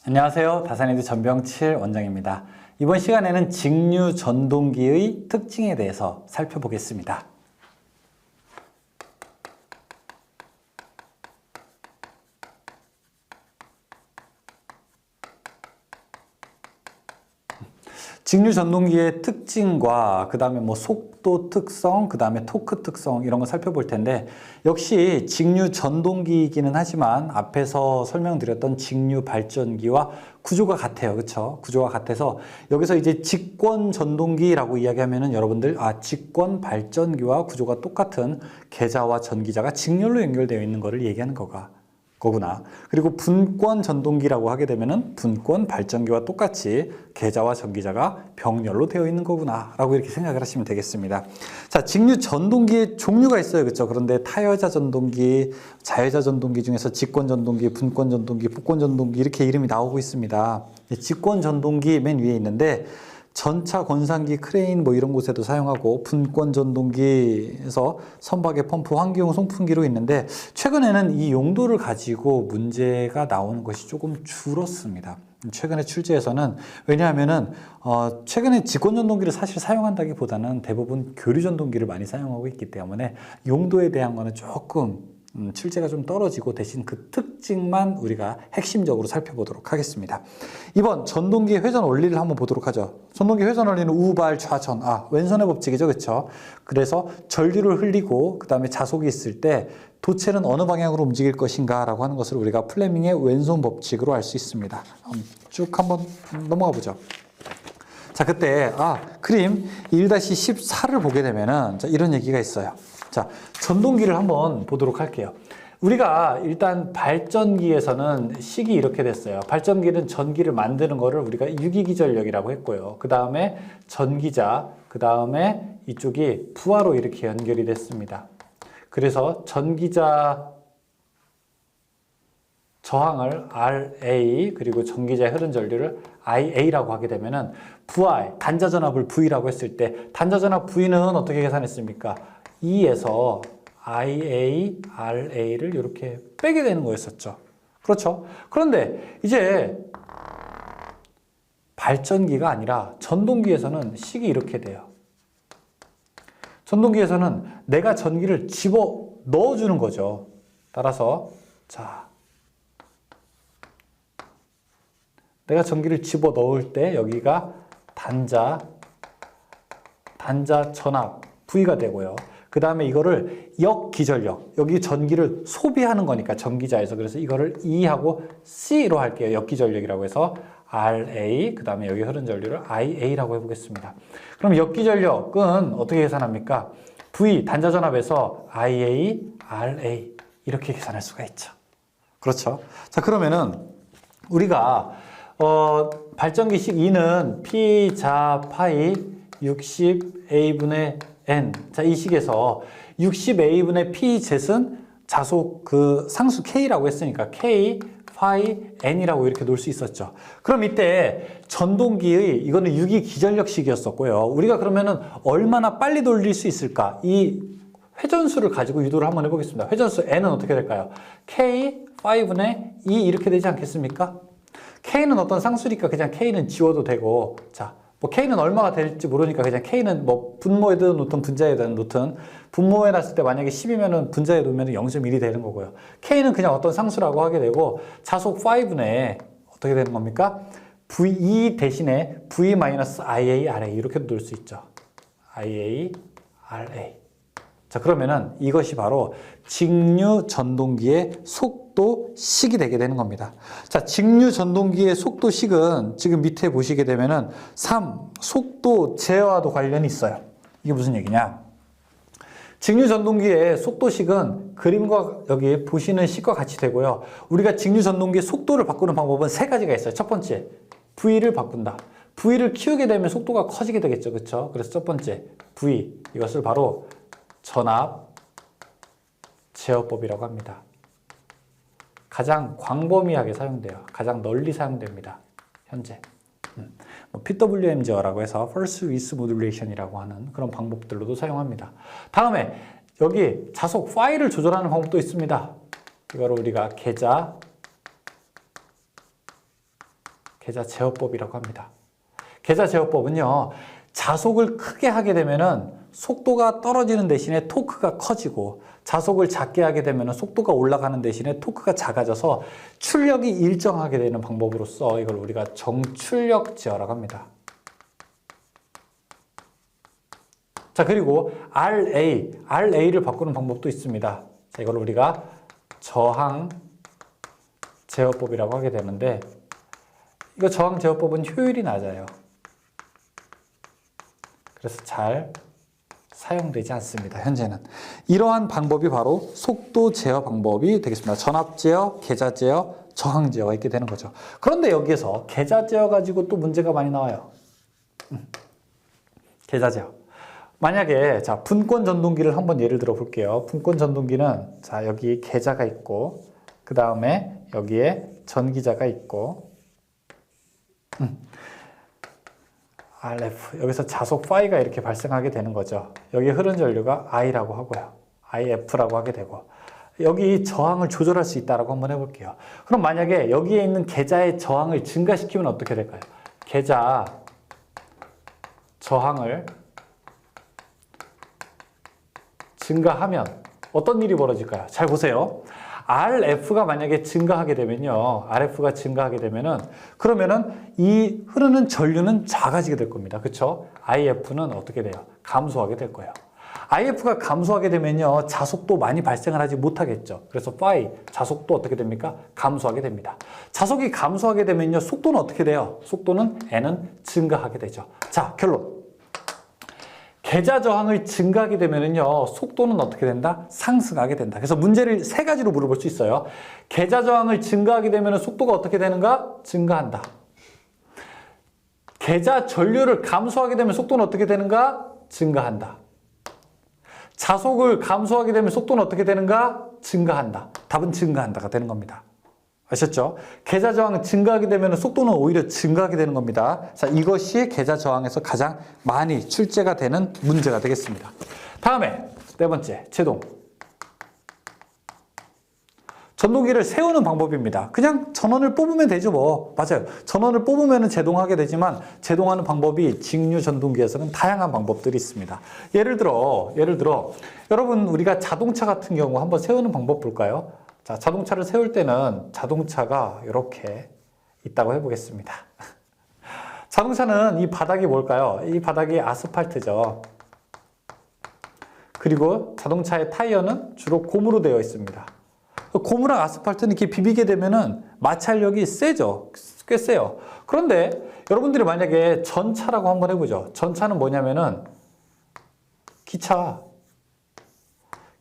안녕하세요. 다산에드 전병칠 원장입니다. 이번 시간에는 직류 전동기의 특징에 대해서 살펴보겠습니다. 직류 전동기의 특징과 그 다음에 속도 특성, 그 다음에 토크 특성 이런 거 살펴볼 텐데, 역시 직류 전동기이기는 하지만 앞에서 설명드렸던 직류 발전기와 구조가 같아요. 그렇죠? 구조가 같아서 여기서 이제 직권 전동기라고 이야기하면은 여러분들 직권 발전기와 구조가 똑같은 계자와 전기자가 직렬로 연결되어 있는 거를 얘기하는 거구나. 그리고 분권 전동기라고 하게 되면은 분권 발전기와 똑같이 계자와 전기자가 병렬로 되어 있는 거구나 라고 이렇게 생각을 하시면 되겠습니다. 자, 직류 전동기의 종류가 있어요. 그렇죠? 그런데 타여자 전동기, 자여자 전동기 중에서 직권 전동기, 분권 전동기, 복권 전동기 이렇게 이름이 나오고 있습니다. 직권 전동기 맨 위에 있는데 전차, 권상기, 크레인 이런 곳에도 사용하고, 분권 전동기에서 선박의 펌프, 환기용 송풍기로 있는데, 최근에는 이 용도를 가지고 문제가 나오는 것이 조금 줄었습니다. 최근에 출제에서는, 왜냐하면은 최근에 직권 전동기를 사실 사용한다기보다는 대부분 교류 전동기를 많이 사용하고 있기 때문에 용도에 대한 거는 조금 출제가 좀 떨어지고, 대신 그 특징만 우리가 핵심적으로 살펴보도록 하겠습니다. 이번 전동기의 회전 원리를 한번 보도록 하죠. 전동기 회전 원리는 우발 좌전, 왼손의 법칙이죠. 그렇죠? 그래서 전류를 흘리고 그 다음에 자속이 있을 때 도체는 어느 방향으로 움직일 것인가 라고 하는 것을 우리가 플레밍의 왼손 법칙으로 알 수 있습니다. 쭉 한번 넘어가 보죠. 자, 그때 그림 1-14를 보게 되면은 이런 얘기가 있어요. 자, 전동기를 한번 보도록 할게요. 우리가 일단 발전기에서는 식이 이렇게 됐어요. 발전기는 전기를 만드는 거를 우리가 유기기전력이라고 했고요. 그 다음에 전기자, 그 다음에 이쪽이 부하로 이렇게 연결이 됐습니다. 그래서 전기자 저항을 RA, 그리고 전기자의 흐른 전류를 IA라고 하게 되면은 부하, 단자전압을 V라고 했을 때 단자전압 V는 어떻게 계산했습니까? 2에서 IA, RA를 이렇게 빼게 되는 거였었죠. 그렇죠? 그런데 이제 발전기가 아니라 전동기에서는 식이 이렇게 돼요. 전동기에서는 내가 전기를 집어 넣어주는 거죠. 따라서 자, 내가 전기를 집어 넣을 때 여기가 단자 전압 V가 되고요. 그 다음에 이거를 역기전력, 여기 전기를 소비하는 거니까 전기자에서, 그래서 이거를 E하고 C로 할게요. 역기전력이라고 해서 RA, 그 다음에 여기 흐른 전류를 IA라고 해보겠습니다. 그럼 역기전력은 어떻게 계산합니까? V, 단자전압에서 IA, RA 이렇게 계산할 수가 있죠. 그렇죠? 자, 그러면은 우리가 발전기식 E는 P자 파이 60A분의 N. 자, 이 식에서 60A분의 Pzet은 자속 그 상수 K라고 했으니까 K, 파이, N이라고 이렇게 놓을 수 있었죠. 그럼 이때 전동기의 이거는 유기기전력식이었었고요. 우리가 그러면은 얼마나 빨리 돌릴 수 있을까? 이 회전수를 가지고 유도를 한번 해보겠습니다. 회전수 N은 어떻게 될까요? K, 5분의 2 이렇게 되지 않겠습니까? K는 어떤 상수니까 그냥 K는 지워도 되고, 자, K는 얼마가 될지 모르니까 그냥 K는 분모에 놓든 분자에 놓든, 분모에 놨을 때 만약에 10이면은 분자에 놓으면 0.1이 되는 거고요. K는 그냥 어떤 상수라고 하게 되고, 자속 5는 어떻게 되는 겁니까? V 대신에 V-IA, RA 이렇게 놓을 수 있죠. IA, RA. 자, 그러면은 이것이 바로 직류 전동기의 속도식이 되게 되는 겁니다. 자, 직류 전동기의 속도식은 지금 밑에 보시게 되면은 3, 속도 제어와도 관련이 있어요. 이게 무슨 얘기냐? 직류 전동기의 속도식은 그림과 여기 보시는 식과 같이 되고요. 우리가 직류 전동기의 속도를 바꾸는 방법은 세 가지가 있어요. 첫 번째, V를 바꾼다. V를 키우게 되면 속도가 커지게 되겠죠. 그렇죠? 그래서 첫 번째, V. 이것을 바로 전압 제어법이라고 합니다. 가장 광범위하게 사용돼요. 가장 널리 사용됩니다. 현재. PWM 제어라고 해서 Pulse Width Modulation이라고 하는 그런 방법들로도 사용합니다. 다음에 여기 자속 파이를 조절하는 방법도 있습니다. 이거를 우리가 계자 계좌 제어법이라고 합니다. 계좌 제어법은요, 자속을 크게 하게 되면은 속도가 떨어지는 대신에 토크가 커지고, 자속을 작게 하게 되면은 속도가 올라가는 대신에 토크가 작아져서 출력이 일정하게 되는 방법으로서 이걸 우리가 정출력 제어라고 합니다. 자, 그리고 RA를 바꾸는 방법도 있습니다. 자, 이걸 우리가 저항 제어법이라고 하게 되는데, 이거 저항 제어법은 효율이 낮아요. 그래서 잘 사용되지 않습니다. 현재는. 이러한 방법이 바로 속도 제어 방법이 되겠습니다. 전압 제어, 계좌 제어, 저항 제어가 있게 되는 거죠. 그런데 여기에서 계좌 제어 가지고 또 문제가 많이 나와요. 계좌 제어. 만약에 자, 분권 전동기를 한번 예를 들어 볼게요. 분권 전동기는 자, 여기 계좌가 있고, 그 다음에 여기에 전기자가 있고, RF, 여기서 자속 파이가 이렇게 발생하게 되는 거죠. 여기 흐른 전류가 I라고 하고요. IF라고 하게 되고, 여기 저항을 조절할 수 있다라고 한번 해볼게요. 그럼 만약에 여기에 있는 계좌의 저항을 증가시키면 어떻게 될까요? 계좌 저항을 증가하면 어떤 일이 벌어질까요? 잘 보세요. RF가 만약에 증가하게 되면요. RF가 증가하게 되면은, 그러면은 이 흐르는 전류는 작아지게 될 겁니다. 그쵸? IF는 어떻게 돼요? 감소하게 될 거예요. IF가 감소하게 되면요. 자속도 많이 발생을 하지 못하겠죠. 그래서 파이, 자속도 어떻게 됩니까? 감소하게 됩니다. 자속이 감소하게 되면요. 속도는 어떻게 돼요? 속도는 N은 증가하게 되죠. 자, 결론. 계좌 저항을 증가하게 되면은요, 속도는 어떻게 된다? 상승하게 된다. 그래서 문제를 세 가지로 물어볼 수 있어요. 계좌 저항을 증가하게 되면 속도가 어떻게 되는가? 증가한다. 계좌 전류를 감소하게 되면 속도는 어떻게 되는가? 증가한다. 자속을 감소하게 되면 속도는 어떻게 되는가? 증가한다. 답은 증가한다가 되는 겁니다. 아셨죠? 계좌 저항이 증가하게 되면 속도는 오히려 증가하게 되는 겁니다. 자, 이것이 계좌 저항에서 가장 많이 출제가 되는 문제가 되겠습니다. 다음에 네 번째, 제동. 전동기를 세우는 방법입니다. 그냥 전원을 뽑으면 되죠, 뭐. 맞아요. 전원을 뽑으면 제동하게 되지만 제동하는 방법이 직류 전동기에서는 다양한 방법들이 있습니다. 예를 들어 여러분, 우리가 자동차 같은 경우 한번 세우는 방법 볼까요? 자, 자동차를 세울 때는 자동차가 이렇게 있다고 해보겠습니다. 자동차는 이 바닥이 뭘까요? 이 바닥이 아스팔트죠. 그리고 자동차의 타이어는 주로 고무로 되어 있습니다. 고무랑 아스팔트는 이렇게 비비게 되면은 마찰력이 세죠. 꽤 세요. 그런데 여러분들이 만약에 전차라고 한번 해보죠. 전차는 뭐냐면은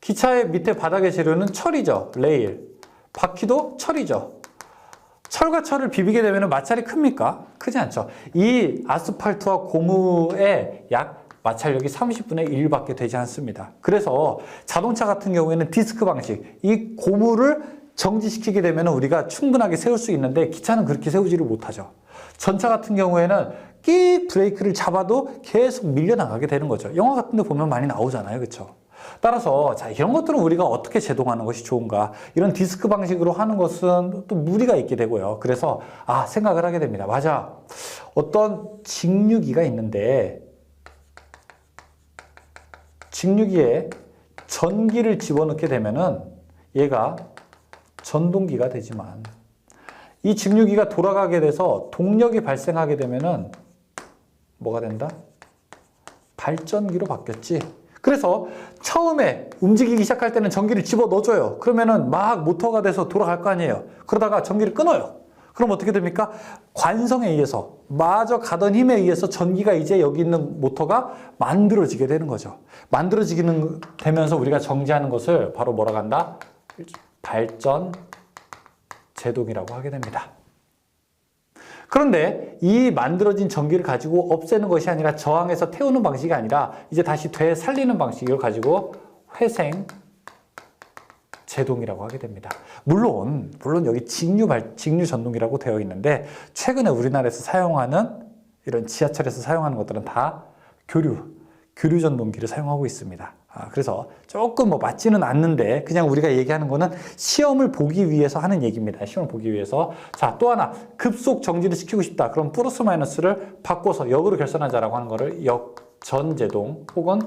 기차의 밑에 바닥의 재료는 철이죠. 레일. 바퀴도 철이죠. 철과 철을 비비게 되면 마찰이 큽니까? 크지 않죠. 이 아스팔트와 고무의 약 마찰력이 30분의 1밖에 되지 않습니다. 그래서 자동차 같은 경우에는 디스크 방식, 이 고무를 정지시키게 되면 우리가 충분하게 세울 수 있는데 기차는 그렇게 세우지를 못하죠. 전차 같은 경우에는 끼 브레이크를 잡아도 계속 밀려나가게 되는 거죠. 영화 같은 데 보면 많이 나오잖아요. 그렇죠? 따라서 자, 이런 것들은 우리가 어떻게 제동하는 것이 좋은가? 이런 디스크 방식으로 하는 것은 또 무리가 있게 되고요. 그래서 생각을 하게 됩니다. 맞아. 어떤 직류기가 있는데 직류기에 전기를 집어넣게 되면은 얘가 전동기가 되지만 이 직류기가 돌아가게 돼서 동력이 발생하게 되면은 뭐가 된다? 발전기로 바뀌었지. 그래서 처음에 움직이기 시작할 때는 전기를 집어 넣어줘요. 그러면은 막 모터가 돼서 돌아갈 거 아니에요. 그러다가 전기를 끊어요. 그럼 어떻게 됩니까? 관성에 의해서, 마저 가던 힘에 의해서 전기가 이제 여기 있는 모터가 만들어지게 되는 거죠. 만들어지기는 되면서 우리가 정지하는 것을 바로 뭐라고 한다? 발전 제동이라고 하게 됩니다. 그런데 이 만들어진 전기를 가지고 없애는 것이 아니라 저항해서 태우는 방식이 아니라 이제 다시 되살리는 방식을 가지고 회생 제동이라고 하게 됩니다. 물론 여기 직류 전동기라고 되어 있는데 최근에 우리나라에서 사용하는 이런 지하철에서 사용하는 것들은 다 교류 전동기를 사용하고 있습니다. 그래서 조금 뭐 맞지는 않는데 그냥 우리가 얘기하는 거는 시험을 보기 위해서 하는 얘기입니다. 시험을 보기 위해서. 자, 또 하나 급속 정지를 시키고 싶다. 그럼 플러스 마이너스를 바꿔서 역으로 결선하자라고 하는 거를 역전제동 혹은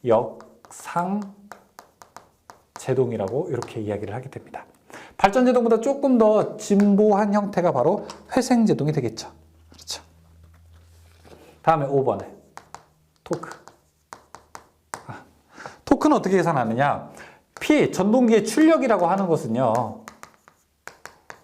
역상제동이라고 이렇게 이야기를 하게 됩니다. 발전제동보다 조금 더 진보한 형태가 바로 회생제동이 되겠죠. 그렇죠. 다음에 5번에 토크. 토크는 어떻게 계산하느냐? P, 전동기의 출력이라고 하는 것은요,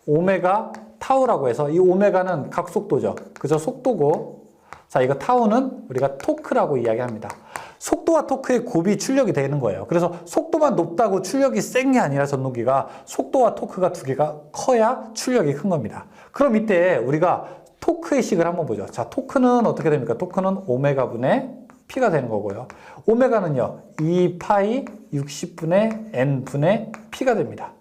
오메가 타우라고 해서 이 오메가는 각속도죠. 그죠? 속도고, 자, 이거 타우는 우리가 토크라고 이야기합니다. 속도와 토크의 곱이 출력이 되는 거예요. 그래서 속도만 높다고 출력이 센 게 아니라 전동기가 속도와 토크가 두 개가 커야 출력이 큰 겁니다. 그럼 이때 우리가 토크의 식을 한번 보죠. 자, 토크는 어떻게 됩니까? 토크는 오메가분의 P가 되는 거고요. 오메가는요, 2파이 60분의 N분의 P가 됩니다.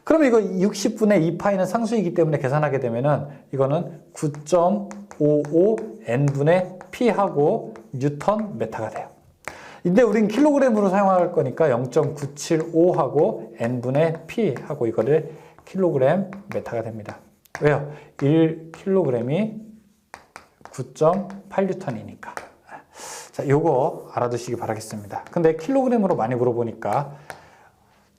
그럼 이거 60분의 2파이는 상수이기 때문에 계산하게 되면은 이거는 9.55 N분의 P하고 뉴턴 메타가 돼요. 근데 우린 킬로그램으로 사용할 거니까 0.975하고 N분의 P하고 이거를 킬로그램 메타가 됩니다. 왜요? 1kg이 9.8N이니까. 자, 요거 알아두시기 바라겠습니다. 근데 킬로그램으로 많이 물어보니까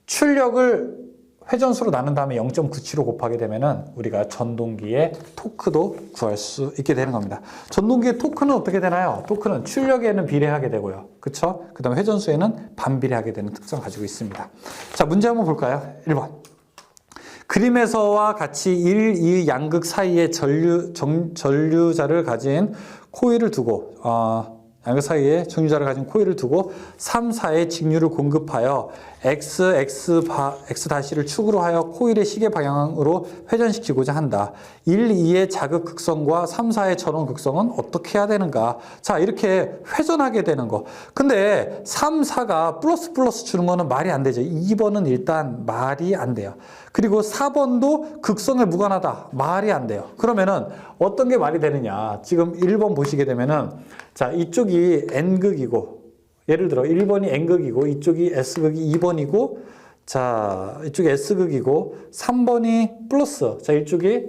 출력을 회전수로 나눈 다음에 0.97로 곱하게 되면은 우리가 전동기의 토크도 구할 수 있게 되는 겁니다. 전동기의 토크는 어떻게 되나요? 토크는 출력에는 비례하게 되고요. 그쵸? 그 다음에 회전수에는 반비례하게 되는 특성을 가지고 있습니다. 자, 문제 한번 볼까요? 1번. 그림에서와 같이 1, 2 양극 사이에 전류자를 가진 코일을 두고, 양극 사이에 전류자를 가진 코일을 두고 3, 4의 직류를 공급하여 X'를 축으로 하여 코일의 시계 방향으로 회전시키고자 한다. 1, 2의 자극 극성과 3, 4의 전원 극성은 어떻게 해야 되는가? 자, 이렇게 회전하게 되는 거. 근데 3, 4가 플러스 주는 거는 말이 안 되죠. 2번은 일단 말이 안 돼요. 그리고 4번도 극성에 무관하다. 말이 안 돼요. 그러면은 어떤 게 말이 되느냐? 지금 1번 보시게 되면은 자, 이쪽이 N극이고 예를 들어 1번이 N극이고 이쪽이 S극이 2번이고 자, 이쪽이 S극이고 3번이 플러스. 자, 이쪽이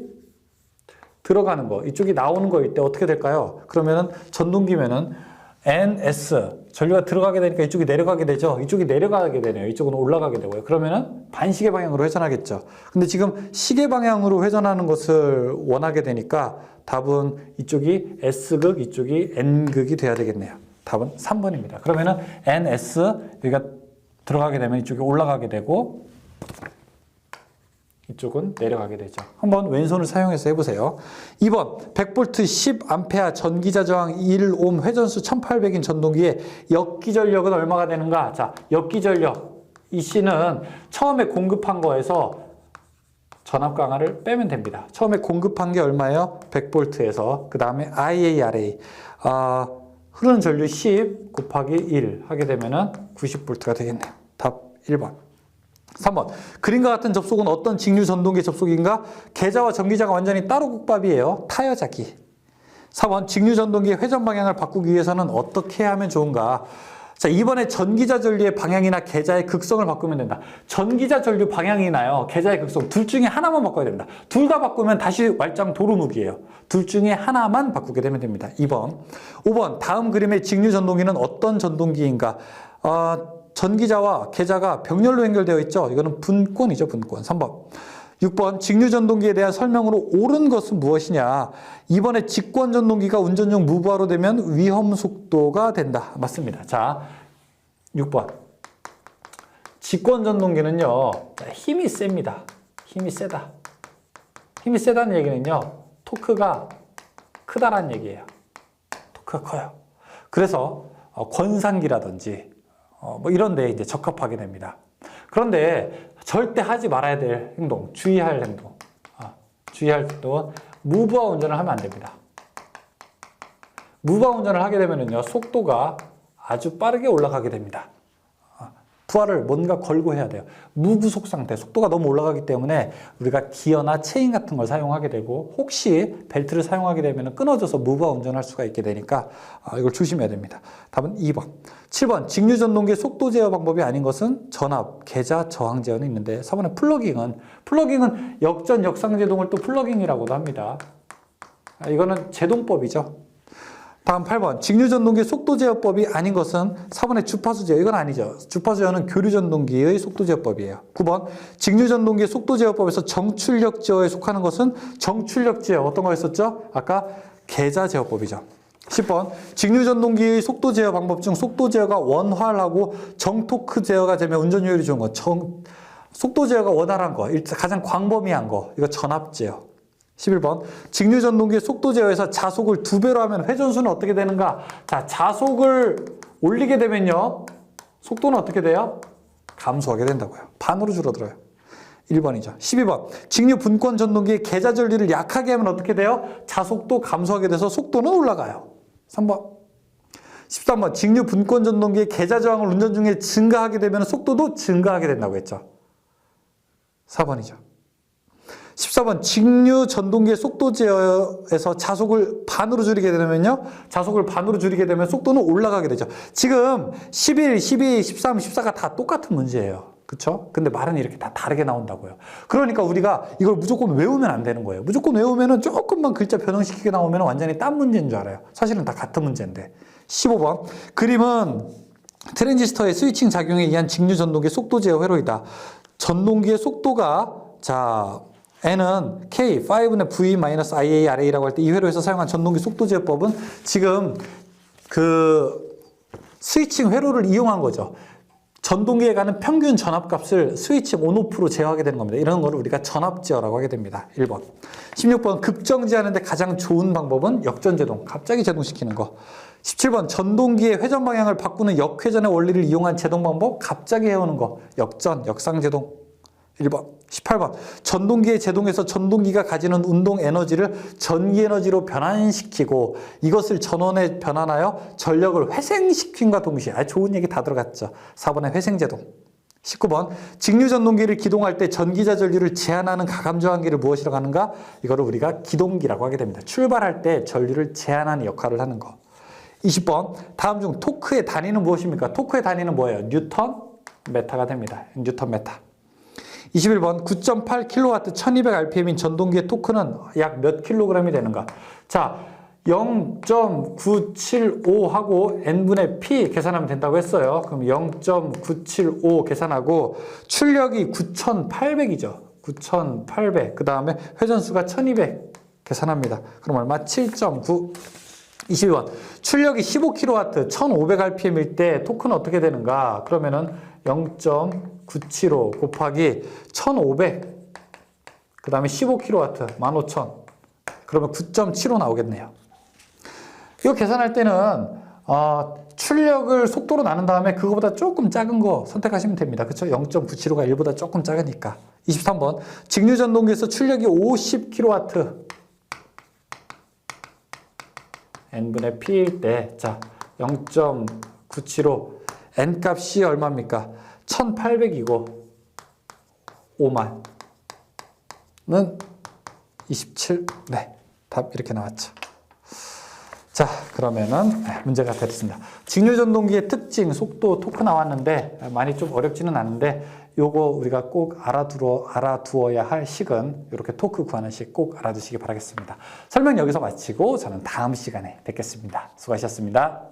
들어가는 거, 이쪽이 나오는 거일 때 어떻게 될까요? 그러면은 전동기면은 NS 전류가 들어가게 되니까 이쪽이 내려가게 되죠. 이쪽이 내려가게 되네요. 이쪽은 올라가게 되고요. 그러면은 반시계 방향으로 회전하겠죠. 근데 지금 시계 방향으로 회전하는 것을 원하게 되니까 답은 이쪽이 S극, 이쪽이 N극이 돼야 되겠네요. 답은 3번입니다. 그러면은 NS 여기가 들어가게 되면 이쪽이 올라가게 되고 이쪽은 내려가게 되죠. 한번 왼손을 사용해서 해보세요. 2번 100V 10A 전기자 저항 1옴 회전수 1800인 전동기의 역기전력은 얼마가 되는가? 자, 역기전력 이 C는 처음에 공급한 거에서 전압 강화를 빼면 됩니다. 처음에 공급한 게 얼마예요? 100V에서 그 다음에 IARA 흐르는 전류 10 곱하기 1 하게 되면은 90V가 되겠네요. 답 1번. 3번. 그림과 같은 접속은 어떤 직류 전동기 접속인가? 계자와 전기자가 완전히 따로 국밥이에요. 타여자기. 4번. 직류 전동기의 회전 방향을 바꾸기 위해서는 어떻게 하면 좋은가? 자, 이번에 전기자 전류의 방향이나 계자의 극성을 바꾸면 된다. 전기자 전류 방향이나요, 계자의 극성 둘 중에 하나만 바꿔야 됩니다. 둘 다 바꾸면 다시 말짱 도루묵이에요. 둘 중에 하나만 바꾸게 되면 됩니다. 2번. 5번. 다음 그림의 직류 전동기는 어떤 전동기인가? 전기자와 계자가 병렬로 연결되어 있죠. 이거는 분권이죠, 분권. 3번. 6번. 직류 전동기에 대한 설명으로 옳은 것은 무엇이냐? 이번에 직권 전동기가 운전 중 무부하로 되면 위험 속도가 된다. 맞습니다. 자, 6번. 직권 전동기는요, 힘이 셉니다. 힘이 세다. 힘이 세다는 얘기는요, 토크가 크다라는 얘기예요. 토크가 커요. 그래서 권상기라든지 뭐 이런 데 이제 적합하게 됩니다. 그런데 절대 하지 말아야 될 행동, 주의할 행동. 주의할 행동은 무부하 운전을 하면 안 됩니다. 무부하 운전을 하게 되면요, 속도가 아주 빠르게 올라가게 됩니다. 부하를 뭔가 걸고 해야 돼요. 무구속 상태, 속도가 너무 올라가기 때문에 우리가 기어나 체인 같은 걸 사용하게 되고 혹시 벨트를 사용하게 되면 끊어져서 무부하 운전할 수가 있게 되니까 이걸 조심해야 됩니다. 답은 2번. 7번, 직류 전동기의 속도 제어 방법이 아닌 것은 전압, 계자, 저항 제어는 있는데 4번의 플러깅은 역전, 역상 제동을 또 플러깅이라고도 합니다. 이거는 제동법이죠. 다음 8번, 직류 전동기의 속도 제어법이 아닌 것은 4번의 주파수 제어, 이건 아니죠. 주파수 제어는 교류 전동기의 속도 제어법이에요. 9번, 직류 전동기의 속도 제어법에서 정출력 제어에 속하는 것은 정출력 제어, 어떤 거 했었죠? 아까 계자 제어법이죠. 10번, 직류 전동기의 속도 제어 방법 중 속도 제어가 원활하고 정토크 제어가 되면 운전 효율이 좋은 거, 속도 제어가 원활한 거, 가장 광범위한 거, 이거 전압 제어. 11번, 직류 전동기의 속도 제어에서 자속을 2배로 하면 회전수는 어떻게 되는가? 자, 자속을 올리게 되면요, 속도는 어떻게 돼요? 감소하게 된다고요. 반으로 줄어들어요. 1번이죠. 12번, 직류 분권 전동기의 계자 전류를 약하게 하면 어떻게 돼요? 자속도 감소하게 돼서 속도는 올라가요. 3번. 13번, 직류 분권 전동기의 계자 저항을 운전 중에 증가하게 되면 속도도 증가하게 된다고 했죠. 4번이죠. 14번, 직류 전동기의 속도 제어에서 자속을 반으로 줄이게 되면요, 자속을 반으로 줄이게 되면 속도는 올라가게 되죠. 지금 11, 12, 13, 14가 다 똑같은 문제예요. 그쵸? 근데 말은 이렇게 다 다르게 나온다고요. 그러니까 우리가 이걸 무조건 외우면 안 되는 거예요. 무조건 외우면은 조금만 글자 변형시키게 나오면 완전히 딴 문제인 줄 알아요. 사실은 다 같은 문제인데. 15번, 그림은 트랜지스터의 스위칭 작용에 의한 직류 전동기의 속도 제어 회로이다. 전동기의 속도가, 자, N은 K, 5의 V-IARA라고 할 때 이 회로에서 사용한 전동기 속도 제어법은 지금 그 스위칭 회로를 이용한 거죠. 전동기에 가는 평균 전압값을 스위칭 온오프로 제어하게 되는 겁니다. 이런 거를 우리가 전압 제어라고 하게 됩니다. 1번. 16번, 급정지하는데 가장 좋은 방법은 역전제동, 갑자기 제동시키는 거. 17번, 전동기의 회전 방향을 바꾸는 역회전의 원리를 이용한 제동 방법, 갑자기 해오는 거, 역전, 역상제동. 1번. 18번, 전동기의 제동에서 전동기가 가지는 운동 에너지를 전기 에너지로 변환시키고 이것을 전원에 변환하여 전력을 회생시킴과 동시에, 좋은 얘기 다 들어갔죠. 4번의 회생제동. 19번, 직류 전동기를 기동할 때 전기자 전류를 제한하는 가감 저항기를 무엇이라고 하는가? 이거를 우리가 기동기라고 하게 됩니다. 출발할 때 전류를 제한하는 역할을 하는 거. 20번, 다음 중 토크의 단위는 무엇입니까? 토크의 단위는 뭐예요? 뉴턴 메타가 됩니다. 뉴턴 메타. 21번, 9.8kW 1200rpm인 전동기의 토크는 약 몇 킬로그램이 되는가? 자, 0.975 하고 n분의 p 계산하면 된다고 했어요. 그럼 0.975 계산하고 출력이 9800이죠. 9800. 그 다음에 회전수가 1200 계산합니다. 그럼 얼마? 7.9. 22번, 출력이 15kW 1500rpm일 때 토크는 어떻게 되는가? 그러면은 0.975 곱하기 1500, 그 다음에 15kW 15,000, 그러면 9.75 나오겠네요. 이거 계산할 때는 출력을 속도로 나눈 다음에 그거보다 조금 작은 거 선택하시면 됩니다. 그쵸? 0.975가 1보다 조금 작으니까. 23번, 직류 전동기에서 출력이 50kW n분의 p일 때, 자, 0.975 n 값이 얼마입니까? 1800이고 5만은 27. 네, 답 이렇게 나왔죠. 자, 그러면은 문제가 됐습니다. 직류 전동기의 특징, 속도, 토크 나왔는데 많이 좀 어렵지는 않은데 요거 우리가 꼭 알아두어야 할 식은 이렇게 토크 구하는 식 꼭 알아두시기 바라겠습니다. 설명 여기서 마치고 저는 다음 시간에 뵙겠습니다. 수고하셨습니다.